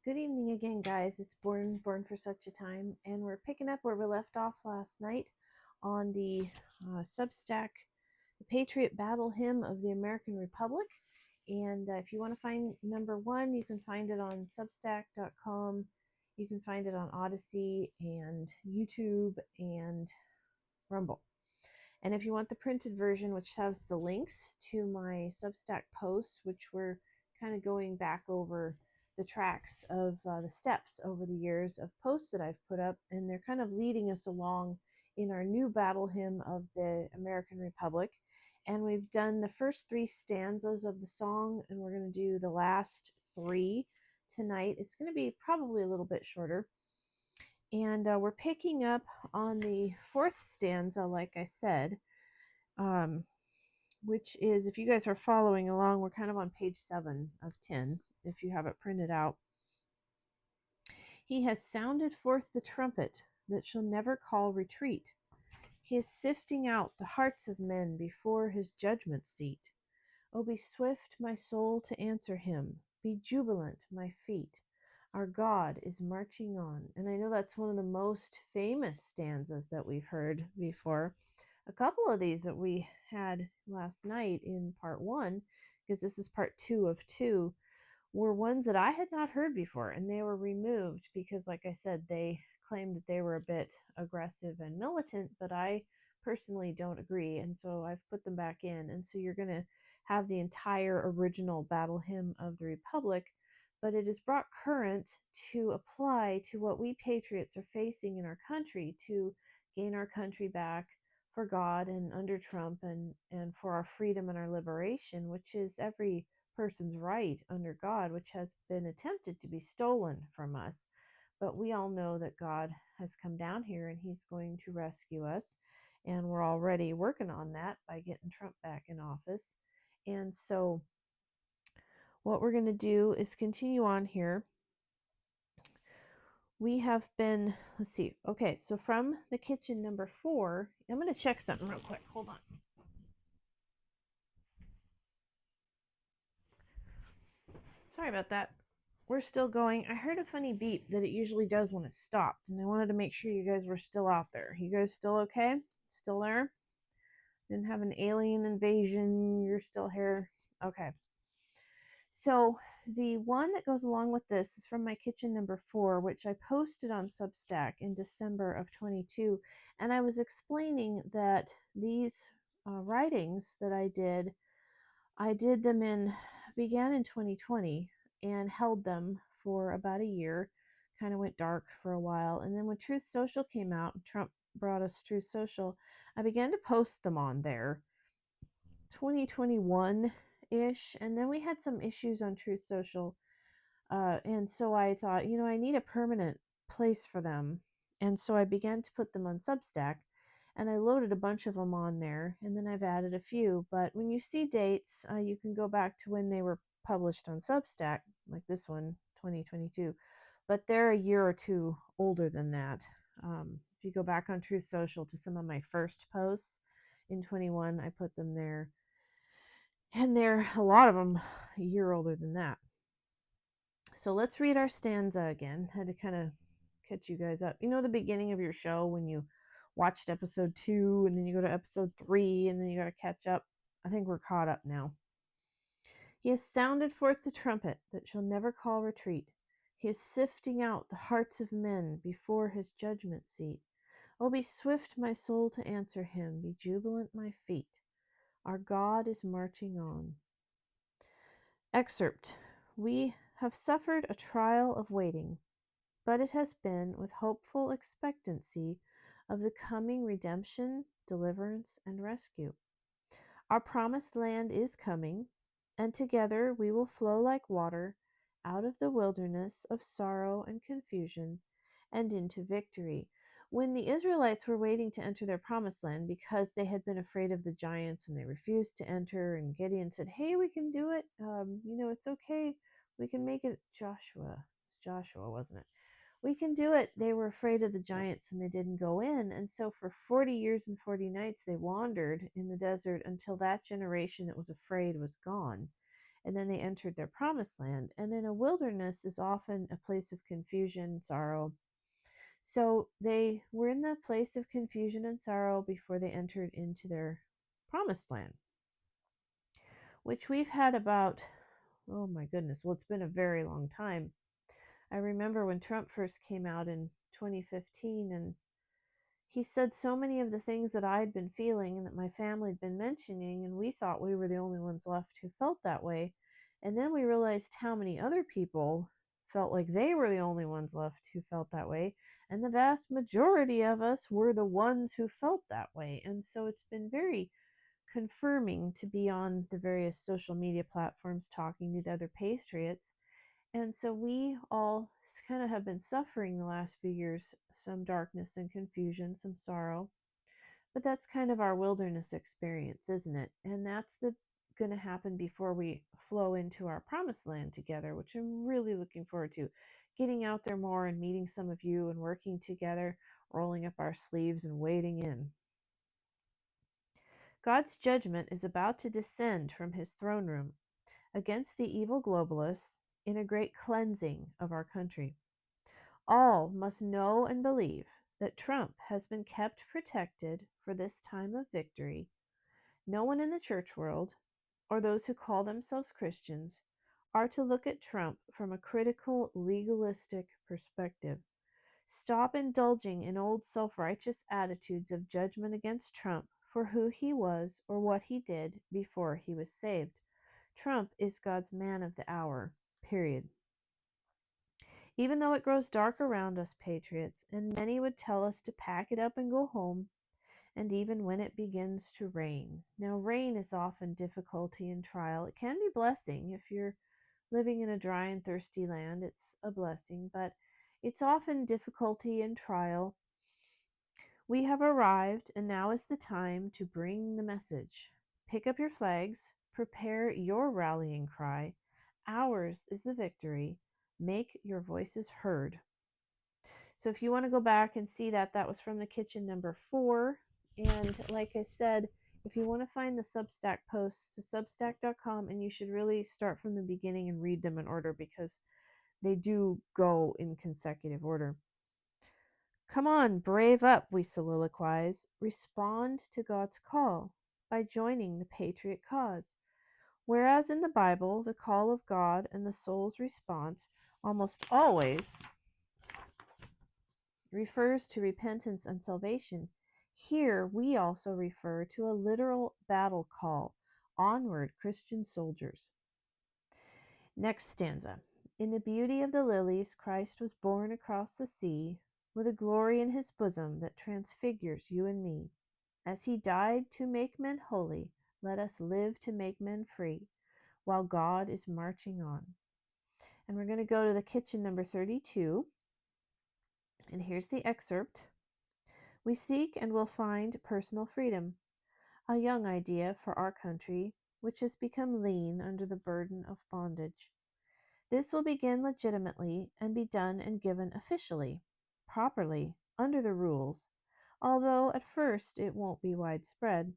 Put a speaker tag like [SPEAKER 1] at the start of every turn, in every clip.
[SPEAKER 1] Good evening again, guys. It's Born for Such a Time, and we're picking up where we left off last night on the Substack, the Patriot Battle Hymn of the American Republic. And if you want to find number one, you can find it on Substack.com. You can find it on Odyssey and YouTube and Rumble. And if you want the printed version, which has the links to my Substack posts, which were kind of going back over the tracks of the steps over the years of posts that I've put up, and they're kind of leading us along in our new battle hymn of the American Republic. And we've done the first three stanzas of the song, and we're going to do the last three tonight. It's going to be probably a little bit shorter. And we're picking up on the fourth stanza, like I said, which is, if you guys are following along, we're kind of on page 7 of 10, if you have it printed out. He has sounded forth the trumpet that shall never call retreat. He is sifting out the hearts of men before his judgment seat. Oh, be swift, my soul, to answer him. Be jubilant, my feet. Our God is marching on. And I know that's one of the most famous stanzas that we've heard before. A couple of these that we had last night in part 1, because this is part 2 of 2, were ones that I had not heard before, and they were removed because, like I said, they claimed that they were a bit aggressive and militant, but I personally don't agree, and so I've put them back in. And so you're going to have the entire original battle hymn of the Republic, but it is brought current to apply to what we patriots are facing in our country to gain our country back for God and under Trump, and for our freedom and our liberation, which is every person's right under God, which has been attempted to be stolen from us. But we all know that God has come down here and he's going to rescue us. And we're already working on that by getting Trump back in office. And so what we're going to do is continue on here. We have been, let's see. Okay, so from the kitchen number 4, I'm going to check something real quick. Hold on. Sorry about that. We're still going. I heard a funny beep that it usually does when it stopped, and I wanted to make sure you guys were still out there. You guys still okay? Still there? Didn't have an alien invasion? You're still here? Okay. So the one that goes along with this is from my kitchen number 4, which I posted on Substack in December of 22, and I was explaining that these writings that I did them began in 2020 and held them for about a year, kind of went dark for a while. And then when Truth Social came out, Trump brought us Truth Social, I began to post them on there 2021-ish. And then we had some issues on Truth Social. And so I thought, I need a permanent place for them. And so I began to put them on Substack. And I loaded a bunch of them on there, and then I've added a few. But when you see dates, you can go back to when they were published on Substack, like this one, 2022. But they're a year or two older than that. If you go back on Truth Social to some of my first posts in 21, I put them there. And they're, a lot of them, a year older than that. So let's read our stanza again. Had to kind of catch you guys up. You know the beginning of your show when you watched episode 2 and then you go to episode 3 and then you got to catch up? I think we're caught up now. He has sounded forth the trumpet that shall never call retreat. He is sifting out the hearts of men before his judgment seat. Oh, be swift, my soul, to answer him. Be jubilant, my feet. Our God is marching on. Excerpt. We have suffered a trial of waiting, but it has been with hopeful expectancy of the coming redemption, deliverance, and rescue. Our promised land is coming, and together we will flow like water out of the wilderness of sorrow and confusion and into victory. When the Israelites were waiting to enter their promised land because they had been afraid of the giants and they refused to enter, and Gideon said, hey, we can do it. It's okay. We can make it. It's Joshua, wasn't it? We can do it. They were afraid of the giants and they didn't go in. And so for 40 years and 40 nights, they wandered in the desert until that generation that was afraid was gone. and then they entered their promised land. And then a wilderness is often a place of confusion, sorrow. So they were in the place of confusion and sorrow before they entered into their promised land, which we've had about, oh my goodness, well, it's been a very long time. I remember when Trump first came out in 2015, and he said so many of the things that I'd been feeling and that my family had been mentioning, and we thought we were the only ones left who felt that way. And then we realized how many other people felt like they were the only ones left who felt that way. And the vast majority of us were the ones who felt that way. And so it's been very confirming to be on the various social media platforms talking to the other Patriots. And so we all kind of have been suffering the last few years some darkness and confusion, some sorrow. But that's kind of our wilderness experience, isn't it? And that's going to happen before we flow into our promised land together, which I'm really looking forward to. Getting out there more and meeting some of you and working together, rolling up our sleeves and wading in. God's judgment is about to descend from his throne room against the evil globalists in a great cleansing of our country. All must know and believe that Trump has been kept protected for this time of victory. No one in the church world, or those who call themselves Christians, are to look at Trump from a critical, legalistic perspective. Stop indulging in old self-righteous attitudes of judgment against Trump for who he was or what he did before he was saved. Trump is God's man of the hour, period. Even though it grows dark around us, patriots, and many would tell us to pack it up and go home, and even when it begins to rain. Now, rain is often difficulty and trial. It can be blessing. If you're living in a dry and thirsty land, it's a blessing, but it's often difficulty and trial. We have arrived, and now is the time to bring the message. Pick up your flags, prepare your rallying cry. Ours is the victory. Make your voices heard. So if you want to go back and see that, that was from the kitchen number 4. And like I said, if you want to find the Substack posts, to substack.com, and you should really start from the beginning and read them in order because they do go in consecutive order. Come on, brave up, we soliloquize. Respond to God's call by joining the patriot cause. Whereas in the Bible, the call of God and the soul's response almost always refers to repentance and salvation, here we also refer to a literal battle call. Onward, Christian soldiers. Next stanza. In the beauty of the lilies, Christ was born across the sea, with a glory in his bosom that transfigures you and me. As he died to make men holy, let us live to make men free, while God is marching on. And we're going to go to the kitchen number 32. And here's the excerpt. We seek and will find personal freedom, a young idea for our country, which has become lean under the burden of bondage. This will begin legitimately and be done and given officially, properly, under the rules, although at first it won't be widespread,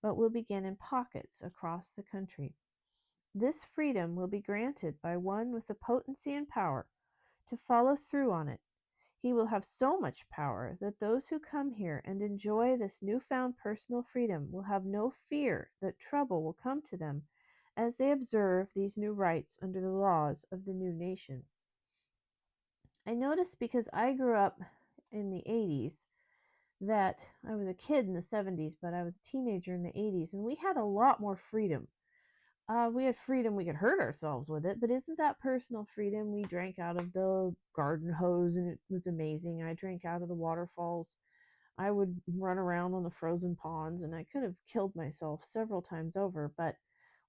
[SPEAKER 1] but will begin in pockets across the country. This freedom will be granted by one with the potency and power to follow through on it. He will have so much power that those who come here and enjoy this newfound personal freedom will have no fear that trouble will come to them as they observe these new rights under the laws of the new nation. I noticed, because I grew up in the 80s, that I was a kid in the 70s, but I was a teenager in the 80s, and we had a lot more freedom. We had freedom, we could hurt ourselves with it, but isn't that personal freedom? We drank out of the garden hose and it was amazing. I drank out of the waterfalls. I would run around on the frozen ponds, and I could have killed myself several times over, but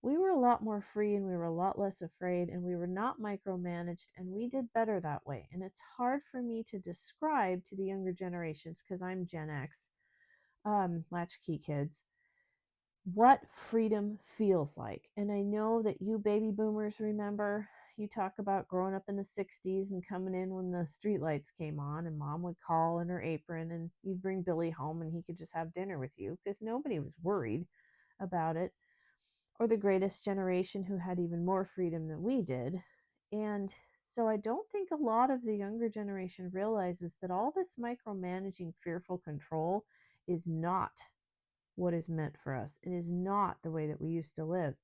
[SPEAKER 1] we were a lot more free and we were a lot less afraid, and we were not micromanaged, and we did better that way. And it's hard for me to describe to the younger generations because I'm Gen X, latchkey kids, what freedom feels like. And I know that you baby boomers remember, you talk about growing up in the 60s and coming in when the street lights came on, and mom would call in her apron and you'd bring Billy home and he could just have dinner with you because nobody was worried about it. or the greatest generation who had even more freedom than we did. And so I don't think a lot of the younger generation realizes that all this micromanaging, fearful control is not what is meant for us. It is not the way that we used to live.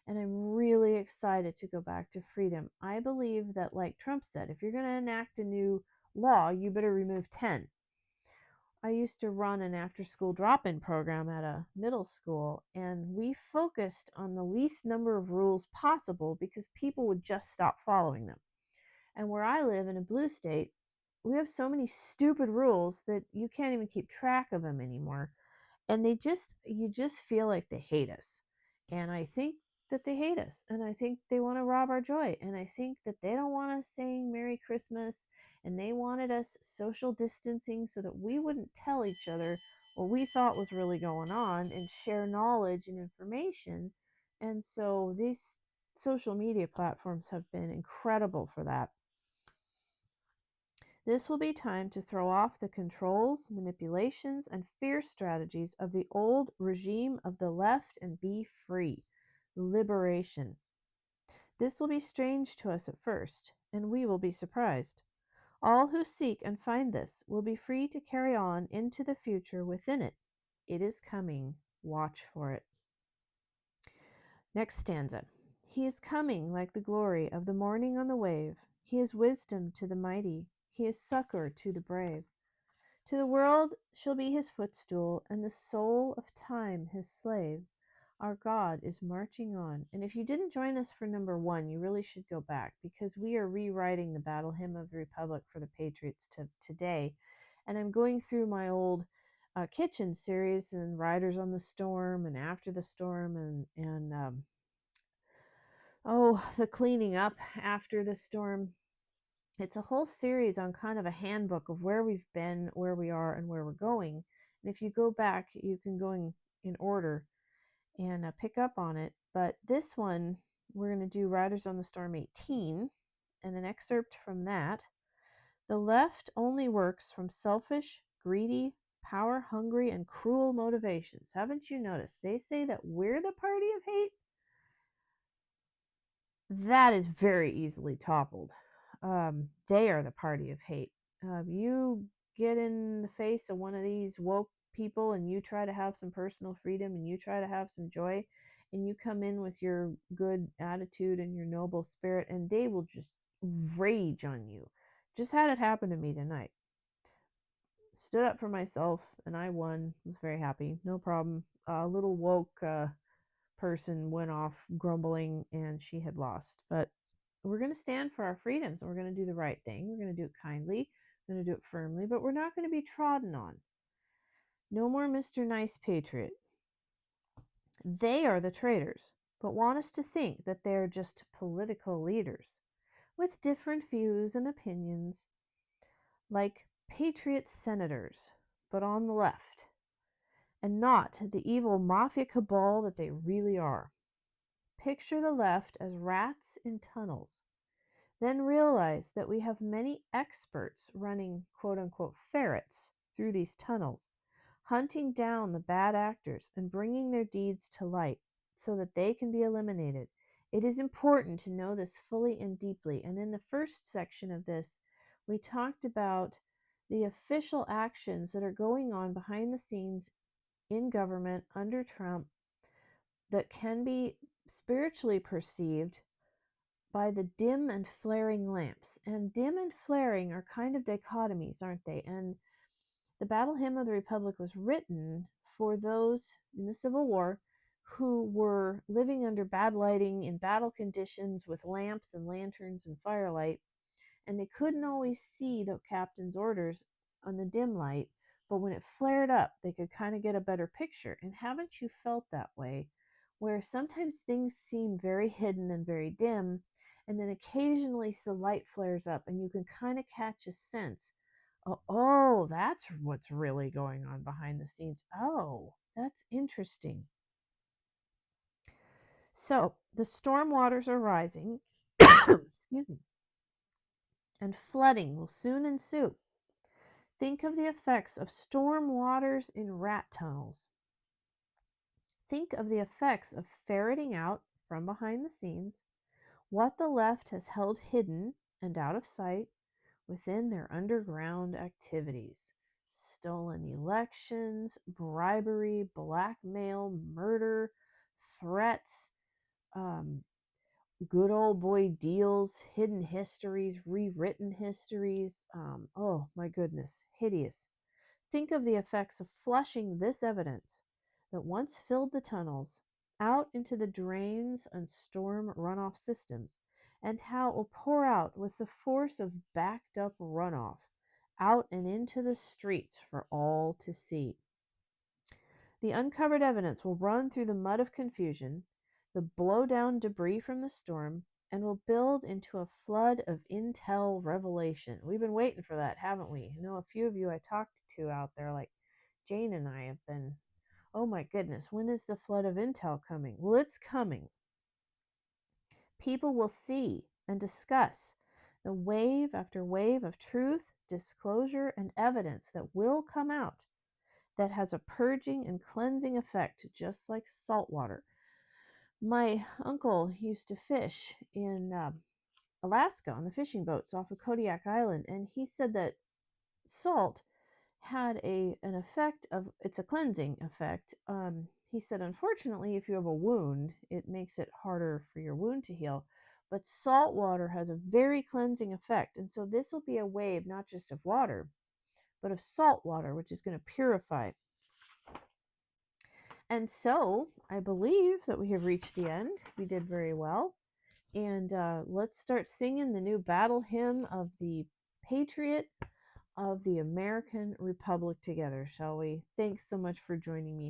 [SPEAKER 1] And I'm really excited to go back to freedom. I believe that, like Trump said, if you're going to enact a new law, you better remove 10. I used to run an after school drop in program at a middle school, and we focused on the least number of rules possible because people would just stop following them. And where I live in a blue state, we have so many stupid rules that you can't even keep track of them anymore. And you just feel like they hate us. And I think that they hate us, and I think they want to rob our joy, and I think that they don't want us saying Merry Christmas, and they wanted us social distancing so that we wouldn't tell each other what we thought was really going on and share knowledge and information. And so these social media platforms have been incredible for that. This will be time to throw off the controls, manipulations, and fear strategies of the old regime of the left and be free. Liberation. This will be strange to us at first, and we will be surprised. All who seek and find this will be free to carry on into the future within it. It is coming. Watch for it. Next stanza. He is coming like the glory of the morning on the wave. He is wisdom to the mighty. He is succor to the brave. To the world shall be his footstool, and the soul of time his slave. Our God is marching on. And if you didn't join us for number 1, you really should go back, because we are rewriting the Battle Hymn of the Republic for the Patriots today. And I'm going through my old kitchen series and Riders on the Storm and After the Storm and the cleaning up after the storm. It's a whole series on kind of a handbook of where we've been, where we are, and where we're going. And if you go back, you can go in order and pick up on it. But this one, we're going to do Riders on the Storm 18 and an excerpt from that. The left only works from selfish, greedy, power-hungry, and cruel motivations. Haven't you noticed? They say that we're the party of hate. That is very easily toppled. They are the party of hate. You get in the face of one of these woke people and you try to have some personal freedom and you try to have some joy and you come in with your good attitude and your noble spirit, and they will just rage on you. Just had it happen to me tonight. Stood up for myself and I won. Was very happy. No problem. A little woke person went off grumbling and she had lost. But we're going to stand for our freedoms, and we're going to do the right thing. We're going to do it kindly. We're going to do it firmly, but we're not going to be trodden on. No more Mr. Nice Patriot. They are the traitors, but want us to think that they are just political leaders with different views and opinions, like patriot senators, but on the left, and not the evil mafia cabal that they really are. Picture the left as rats in tunnels. Then realize that we have many experts running quote-unquote ferrets through these tunnels, hunting down the bad actors and bringing their deeds to light so that they can be eliminated. It is important to know this fully and deeply. And in the first section of this, we talked about the official actions that are going on behind the scenes in government under Trump that can be spiritually perceived by the dim and flaring lamps. And dim and flaring are kind of dichotomies, aren't they? And the Battle Hymn of the Republic was written for those in the Civil War who were living under bad lighting in battle conditions with lamps and lanterns and firelight, and they couldn't always see the captain's orders on the dim light, but when it flared up, they could kind of get a better picture. And haven't you felt that way? Where sometimes things seem very hidden and very dim, and then occasionally the light flares up and you can kind of catch a sense. Oh, that's what's really going on behind the scenes. Oh, that's interesting. So the storm waters are rising. Excuse me. And flooding will soon ensue. Think of the effects of storm waters in rat tunnels. Think of the effects of ferreting out from behind the scenes what the left has held hidden and out of sight within their underground activities. Stolen elections, bribery, blackmail, murder, threats, um, good old boy deals, hidden histories, rewritten histories. Oh my goodness, hideous. Think of the effects of flushing this evidence that once filled the tunnels out into the drains and storm runoff systems, and how it will pour out with the force of backed up runoff out and into the streets for all to see. The uncovered evidence will run through the mud of confusion, the blow down debris from the storm, and will build into a flood of intel revelation. We've been waiting for that, haven't we? I know a few of you I talked to out there, like Jane and I, have been, oh my goodness, when is the flood of intel coming? Well, it's coming. People will see and discuss the wave after wave of truth, disclosure, and evidence that will come out that has a purging and cleansing effect, just like salt water. My uncle used to fish in Alaska on the fishing boats off of Kodiak Island, and he said that salt had an effect of, it's a cleansing effect. He said, unfortunately, if you have a wound, it makes it harder for your wound to heal. But salt water has a very cleansing effect. And so this will be a wave not just of water, but of salt water, which is going to purify. And so I believe that we have reached the end. We did very well. And let's start singing the new battle hymn of the Patriot of the American Republic together, shall we? Thanks so much for joining me.